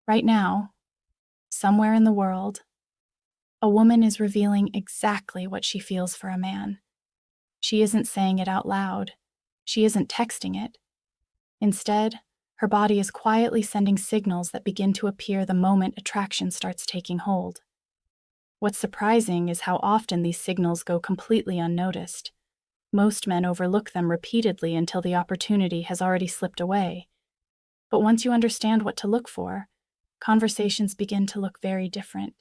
Right now, somewhere in the world, a woman is revealing exactly what she feels for a man. She isn't saying it out loud. She isn't texting it. Instead, her body is quietly sending signals that begin to appear the moment attraction starts taking hold. What's surprising is how often these signals go completely unnoticed. Most men overlook them repeatedly until the opportunity has already slipped away. But once you understand what to look for, conversations begin to look very different.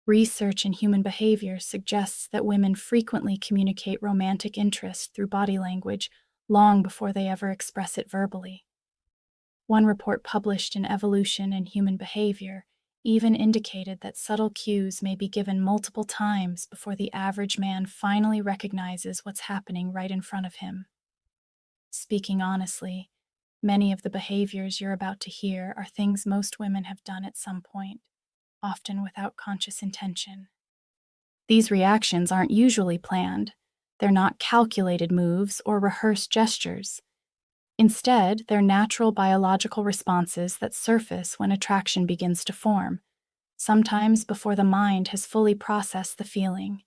Research in human behavior suggests that women frequently communicate romantic interest through body language long before they ever express it verbally. One report published in Evolution in Human Behavior even indicated that subtle cues may be given multiple times before the average man finally recognizes what's happening right in front of him. Speaking honestly, many of the behaviors you're about to hear are things most women have done at some point, often without conscious intention. These reactions aren't usually planned. They're not calculated moves or rehearsed gestures. Instead, they're natural biological responses that surface when attraction begins to form, sometimes before the mind has fully processed the feeling.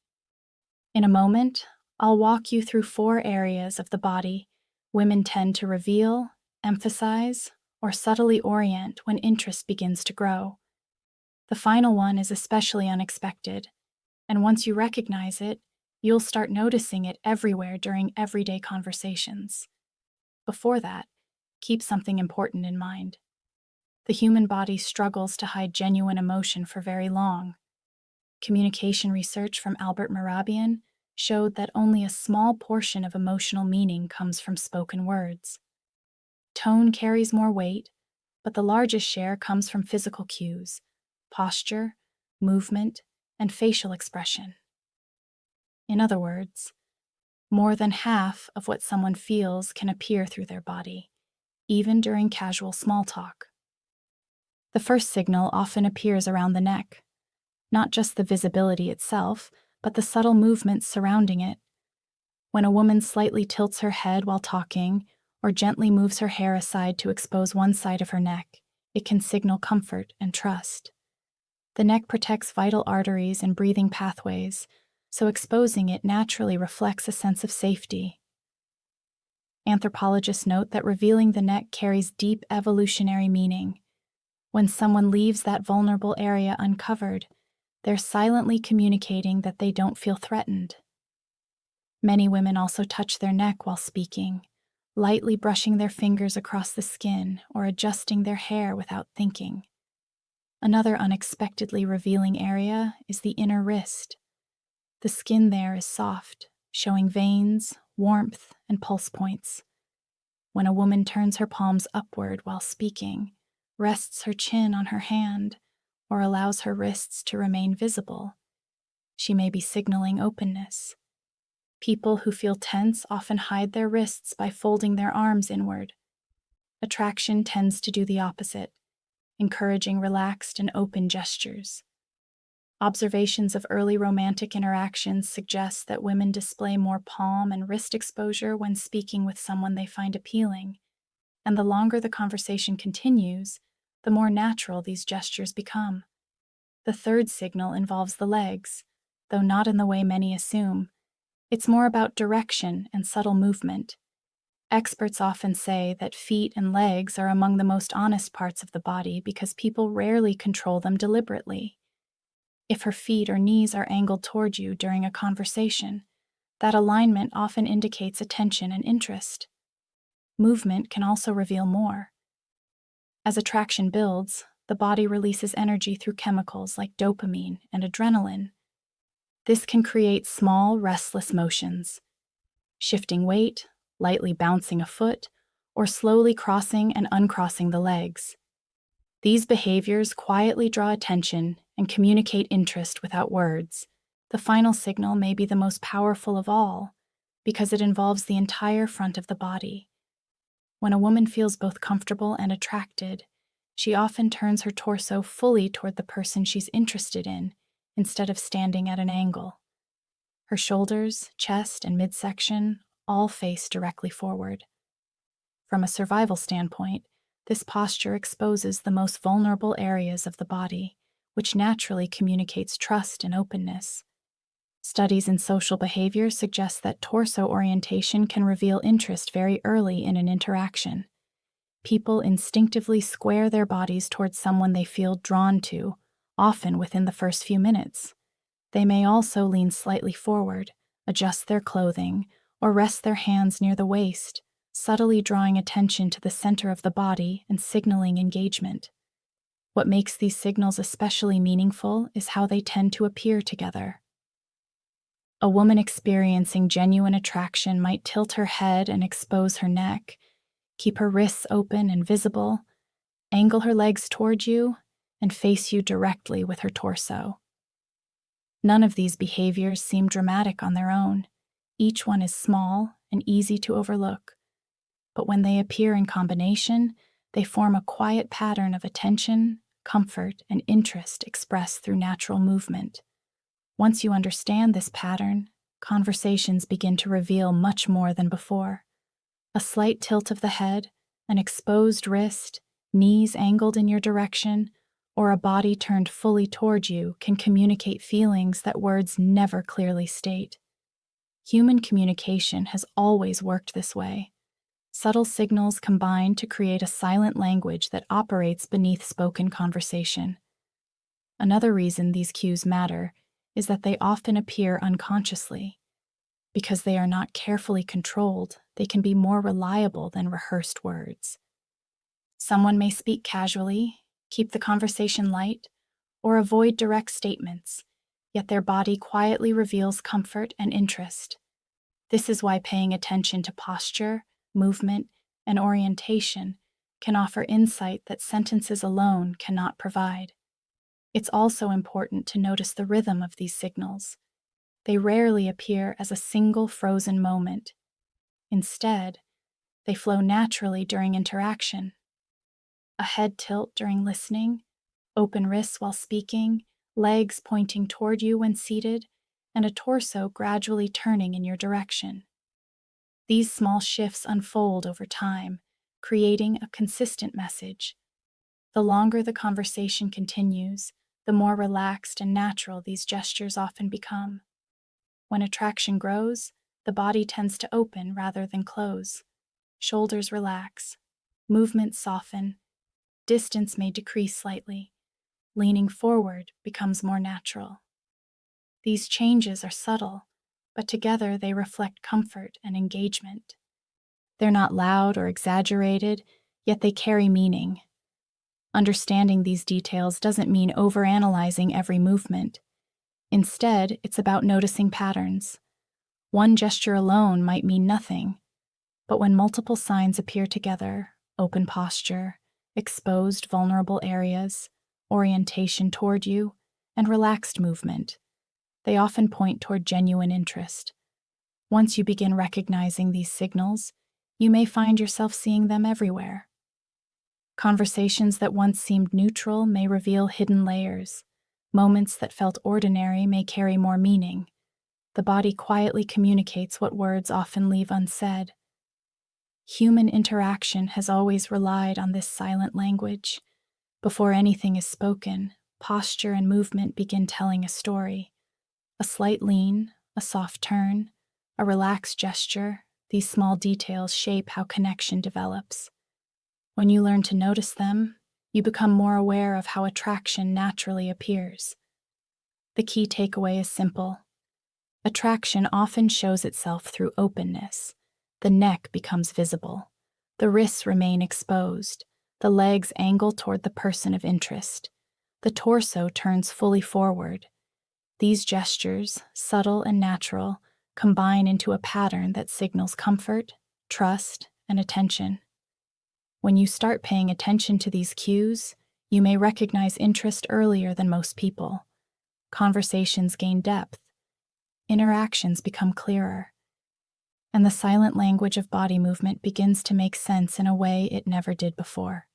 In a moment, I'll walk you through 4 areas of the body women tend to reveal, emphasize, or subtly orient when interest begins to grow. The final one is especially unexpected, and once you recognize it, you'll start noticing it everywhere during everyday conversations. Before that, keep something important in mind. The human body struggles to hide genuine emotion for very long. Communication research from Albert Mehrabian showed that only a small portion of emotional meaning comes from spoken words. Tone carries more weight, but the largest share comes from physical cues, posture, movement, and facial expression. In other words, more than half of what someone feels can appear through their body, even during casual small talk. The first signal often appears around the neck, not just the visibility itself, but the subtle movements surrounding it. When a woman slightly tilts her head while talking or gently moves her hair aside to expose one side of her neck, it can signal comfort and trust. The neck protects vital arteries and breathing pathways, so exposing it naturally reflects a sense of safety. Anthropologists note that revealing the neck carries deep evolutionary meaning. When someone leaves that vulnerable area uncovered, they're silently communicating that they don't feel threatened. Many women also touch their neck while speaking, lightly brushing their fingers across the skin or adjusting their hair without thinking. Another unexpectedly revealing area is the inner wrist. The skin there is soft, showing veins, warmth, and pulse points. When a woman turns her palms upward while speaking, rests her chin on her hand, or allows her wrists to remain visible, she may be signaling openness. People who feel tense often hide their wrists by folding their arms inward. Attraction tends to do the opposite, encouraging relaxed and open gestures. Observations of early romantic interactions suggest that women display more palm and wrist exposure when speaking with someone they find appealing, and the longer the conversation continues, the more natural these gestures become. The third signal involves the legs, though not in the way many assume. It's more about direction and subtle movement. Experts often say that feet and legs are among the most honest parts of the body because people rarely control them deliberately. If her feet or knees are angled toward you during a conversation, that alignment often indicates attention and interest. Movement can also reveal more. As attraction builds, the body releases energy through chemicals like dopamine and adrenaline. This can create small, restless motions, shifting weight, lightly bouncing a foot, or slowly crossing and uncrossing the legs. These behaviors quietly draw attention and communicate interest without words. The final signal may be the most powerful of all, because it involves the entire front of the body. When a woman feels both comfortable and attracted, she often turns her torso fully toward the person she's interested in, instead of standing at an angle. Her shoulders, chest, and midsection all face directly forward. From a survival standpoint, This posture exposes the most vulnerable areas of the body, which naturally communicates trust and openness. Studies in social behavior suggest that torso orientation can reveal interest very early in an interaction. People instinctively square their bodies towards someone they feel drawn to, often within the first few minutes. They may also lean slightly forward, adjust their clothing, or rest their hands near the waist, subtly drawing attention to the center of the body and signaling engagement. What makes these signals especially meaningful is how they tend to appear together. A woman experiencing genuine attraction might tilt her head and expose her neck, keep her wrists open and visible, angle her legs toward you, and face you directly with her torso. None of these behaviors seem dramatic on their own. Each one is small and easy to overlook. But when they appear in combination, they form a quiet pattern of attention, comfort, and interest expressed through natural movement. Once you understand this pattern, conversations begin to reveal much more than before. A slight tilt of the head, an exposed wrist, knees angled in your direction, or a body turned fully toward you can communicate feelings that words never clearly state. Human communication has always worked this way. Subtle signals combine to create a silent language that operates beneath spoken conversation. Another reason these cues matter is that they often appear unconsciously. Because they are not carefully controlled, they can be more reliable than rehearsed words. Someone may speak casually, keep the conversation light, or avoid direct statements, yet their body quietly reveals comfort and interest. This is why paying attention to posture, movement, and orientation can offer insight that sentences alone cannot provide. It's also important to notice the rhythm of these signals. They rarely appear as a single frozen moment. Instead, they flow naturally during interaction. A head tilt during listening, open wrists while speaking, legs pointing toward you when seated, and a torso gradually turning in your direction. These small shifts unfold over time, creating a consistent message. The longer the conversation continues, the more relaxed and natural these gestures often become. When attraction grows, the body tends to open rather than close. Shoulders relax, movements soften, distance may decrease slightly. Leaning forward becomes more natural. These changes are subtle, but together they reflect comfort and engagement. They're not loud or exaggerated, yet they carry meaning. Understanding these details doesn't mean overanalyzing every movement. Instead, it's about noticing patterns. One gesture alone might mean nothing, but when multiple signs appear together, open posture, exposed vulnerable areas, orientation toward you, and relaxed movement, they often point toward genuine interest. Once you begin recognizing these signals, you may find yourself seeing them everywhere. Conversations that once seemed neutral may reveal hidden layers. Moments that felt ordinary may carry more meaning. The body quietly communicates what words often leave unsaid. Human interaction has always relied on this silent language. Before anything is spoken, posture and movement begin telling a story. A slight lean, a soft turn, a relaxed gesture, these small details shape how connection develops. When you learn to notice them, you become more aware of how attraction naturally appears. The key takeaway is simple. Attraction often shows itself through openness. The neck becomes visible. The wrists remain exposed. The legs angle toward the person of interest. The torso turns fully forward. These gestures, subtle and natural, combine into a pattern that signals comfort, trust, and attention. When you start paying attention to these cues, you may recognize interest earlier than most people. Conversations gain depth. Interactions become clearer. And the silent language of body movement begins to make sense in a way it never did before.